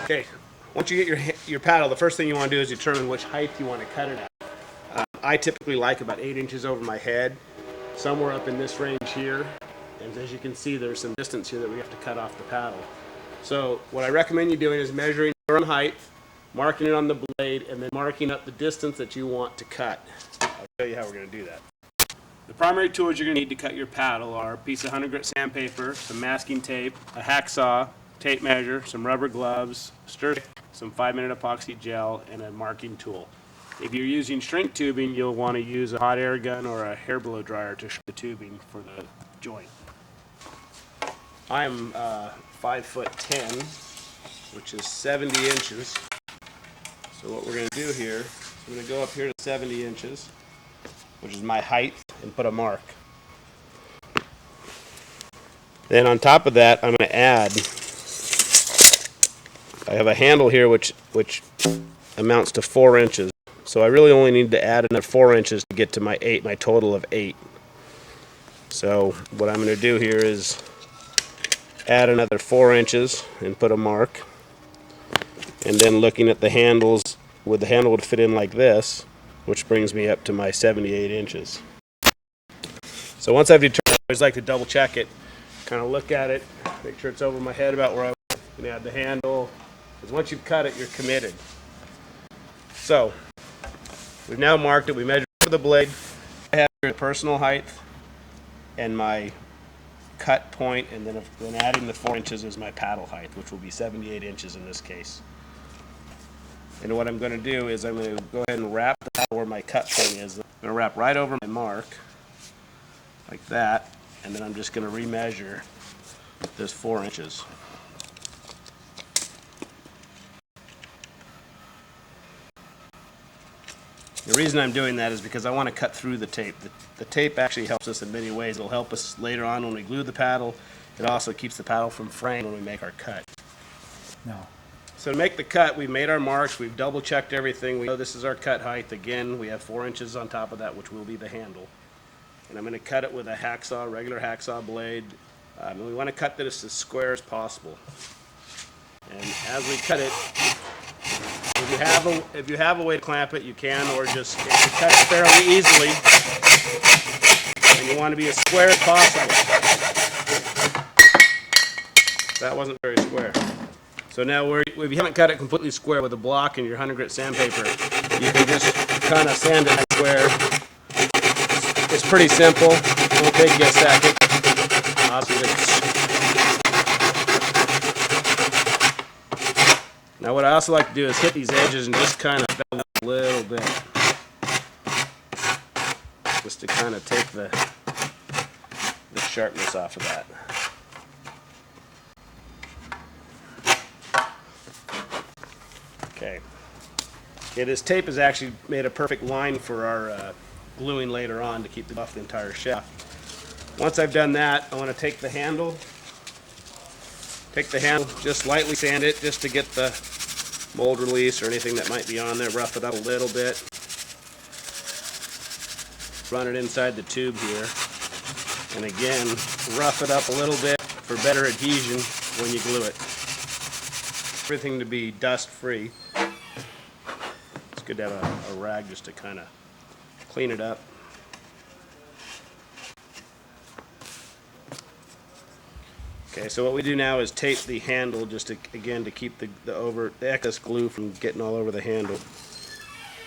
Okay, once you get your paddle, the first thing you want to do is determine which height you want to cut it at. I typically like about 8 inches over my head, somewhere up in this range here. And as you can see, there's some distance here that we have to cut off the paddle. So what I recommend you doing is measuring your own height, marking it on the blade, and then marking up the distance that you want to cut. I'll show you how we're going to do that. The primary tools you're going to need to cut your paddle are a piece of 100 grit sandpaper, some masking tape, a hacksaw, tape measure, some rubber gloves, stir stick, some 5-minute epoxy gel, and a marking tool. If you're using shrink tubing, you'll want to use a hot air gun or a hair blow dryer to shrink the tubing for the joint. I am 5'10", which is 70 inches. So what we're going to do here is I'm going to go up here to 70 inches, which is my height, and put a mark. Then on top of that, I'm going to add, I have a handle here which amounts to 4 inches. So I really only need to add another 4 inches to get to my total of 8. So what I'm going to do here is add another 4 inches and put a mark. And then looking at the handles, the handle would fit in like this, which brings me up to my 78 inches. So once I've determined, I always like to double check it, kind of look at it, make sure it's over my head about where I'm going to add the handle, because once you've cut it, you're committed. So we've now marked it, we measured for the blade, I have your personal height and my cut point, and then adding the 4 inches is my paddle height, which will be 78 inches in this case. And what I'm going to do is I'm going to go ahead and wrap the paddle where my cut point is. I'm going to wrap right over my mark, like that, and then I'm just going to remeasure this 4 inches. The reason I'm doing that is because I want to cut through the tape. The tape actually helps us in many ways. It'll help us later on when we glue the paddle. It also keeps the paddle from fraying when we make our cut. No. So to make the cut, we've made our marks, we've double checked everything. We know this is our cut height. Again, we have 4 inches on top of that, which will be the handle. And I'm going to cut it with a hacksaw, regular hacksaw blade. And we want to cut this as square as possible. And as we cut it, if you have a way to clamp it, you can, or just if you cut it fairly easily, and you want to be as square as possible. That wasn't very square. So now if you haven't cut it completely square with a block and your 100 grit sandpaper, you can just kind of sand it square. It's pretty simple. It'll take you a second. Now what I also like to do is hit these edges and just kind of bend them a little bit. Just to kind of take the sharpness off of that. Okay, this tape has actually made a perfect line for our gluing later on to keep it off the entire shaft. Once I've done that, I want to take the handle, just lightly sand it just to get the mold release or anything that might be on there, rough it up a little bit. Run it inside the tube here, and again, rough it up a little bit for better adhesion when you glue it. Everything to be dust free. It's good to have a rag just to kind of clean it up. Okay, so what we do now is tape the handle just to, again, to keep the excess glue from getting all over the handle.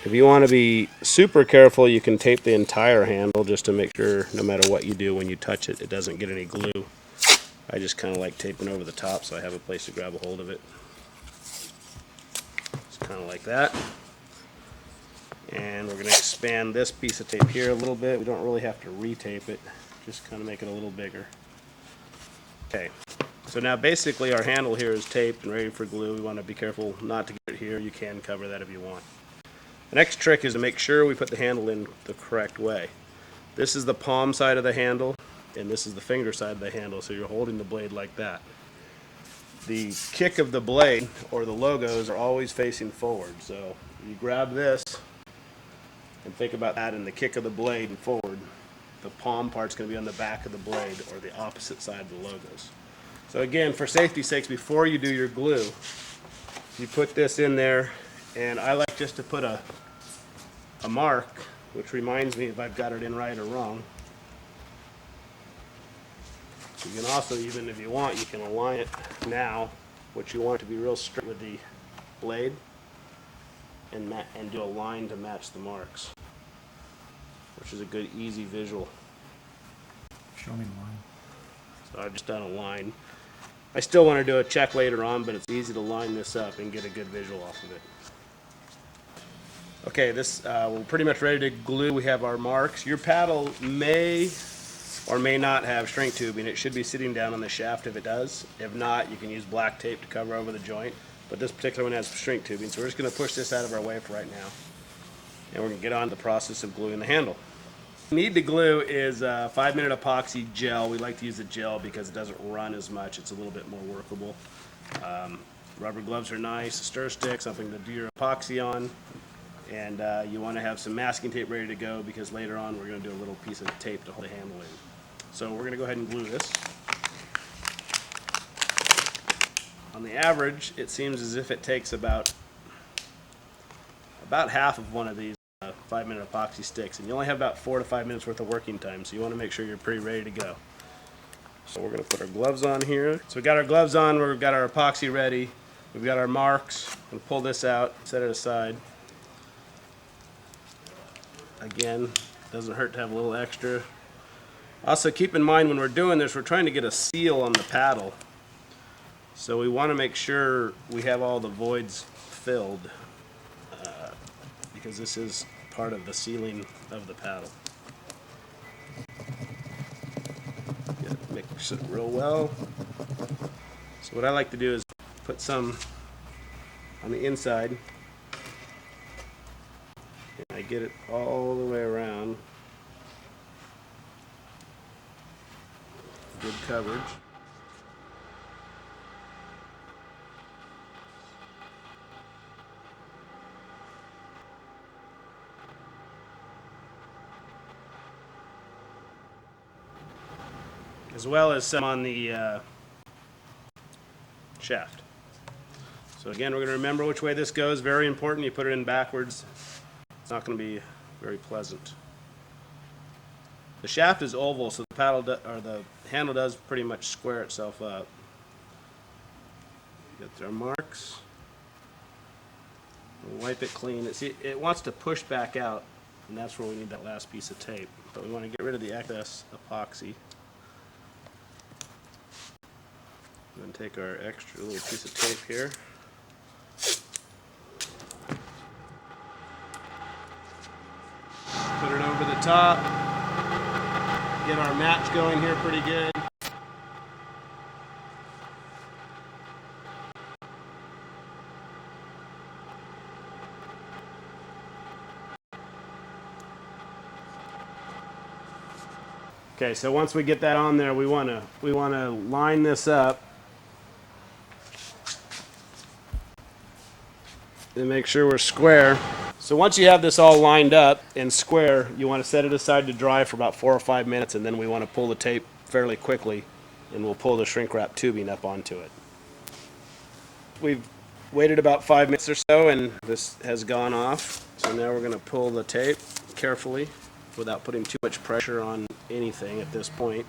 If you want to be super careful, you can tape the entire handle just to make sure no matter what you do when you touch it, it doesn't get any glue. I just kind of like taping over the top so I have a place to grab a hold of it. Just kind of like that. And we're going to expand this piece of tape here a little bit. We don't really have to retape it, just kind of make it a little bigger. Okay, so now basically our handle here is taped and ready for glue. We want to be careful not to get it here. You can cover that if you want. The next trick is to make sure we put the handle in the correct way. This is the palm side of the handle, and this is the finger side of the handle, so you're holding the blade like that. The kick of the blade, or the logos, are always facing forward. So you grab this and think about that, and the kick of the blade and forward. The palm part's going to be on the back of the blade, or the opposite side of the logos. So again, for safety's sakes, before you do your glue, You put this in there, and I like just to put a mark, which reminds me if I've got it in right or wrong. You can also, even if you want, you can align it now, which you want it to be real straight with the blade, and do a line to match the marks, which is a good, easy visual. Show me the line. So I've just done a line. I still want to do a check later on, but it's easy to line this up and get a good visual off of it. Okay, this we're pretty much ready to glue. We have our marks. Your paddle may or may not have shrink tubing. It should be sitting down on the shaft if it does. If not, you can use black tape to cover over the joint. But this particular one has shrink tubing, so we're just going to push this out of our way for right now. And we're going to get on to the process of gluing the handle. What we need to glue is 5-minute epoxy gel. We like to use the gel because it doesn't run as much. It's a little bit more workable. Rubber gloves are nice, a stir stick, something to do your epoxy on. And you want to have some masking tape ready to go because later on we're going to do a little piece of tape to hold the handle in. So we're going to go ahead and glue this. On the average, it seems as if it takes about half of one of these 5-minute epoxy sticks, and you only have about 4 to 5 minutes worth of working time, so you want to make sure you're pretty ready to go. So we're going to put our gloves on here. So we got our gloves on, we've got our epoxy ready, we've got our marks. We'll pull this out, set it aside. Again, doesn't hurt to have a little extra. Also keep in mind when we're doing this, we're trying to get a seal on the paddle. So we want to make sure we have all the voids filled because this is part of the sealing of the paddle. Mix it real well. So what I like to do is put some on the inside. And I get it all the way around. Good coverage. As well as some on the shaft. So again, we're going to remember which way this goes. Very important. You put it in backwards. It's not going to be very pleasant. The shaft is oval, so the the handle does pretty much square itself up. Get our marks. We'll wipe it clean. It wants to push back out, and that's where we need that last piece of tape. But we want to get rid of the excess epoxy. And then take our extra little piece of tape here. Put it over the top. Get our match going here pretty good. Okay, so once we get that on there, we want to line this up and make sure we're square. So once you have this all lined up and square, you want to set it aside to dry for about 4 or 5 minutes, and then we want to pull the tape fairly quickly, and we'll pull the shrink wrap tubing up onto it. We've waited about 5 minutes or so, and this has gone off. So now we're going to pull the tape carefully without putting too much pressure on anything at this point.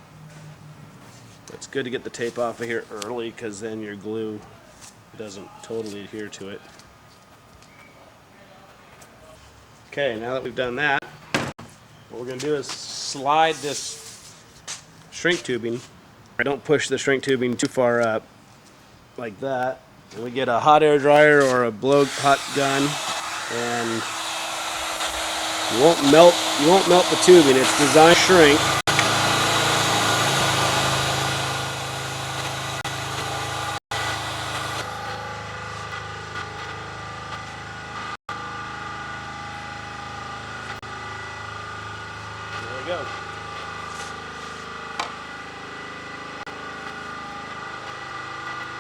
It's good to get the tape off of here early because then your glue doesn't totally adhere to it. Okay, now that we've done that, what we're going to do is slide this shrink tubing. I don't push the shrink tubing too far up like that. And we get a hot air dryer or a blow hot gun, and you won't melt the tubing. It's designed to shrink. There we go.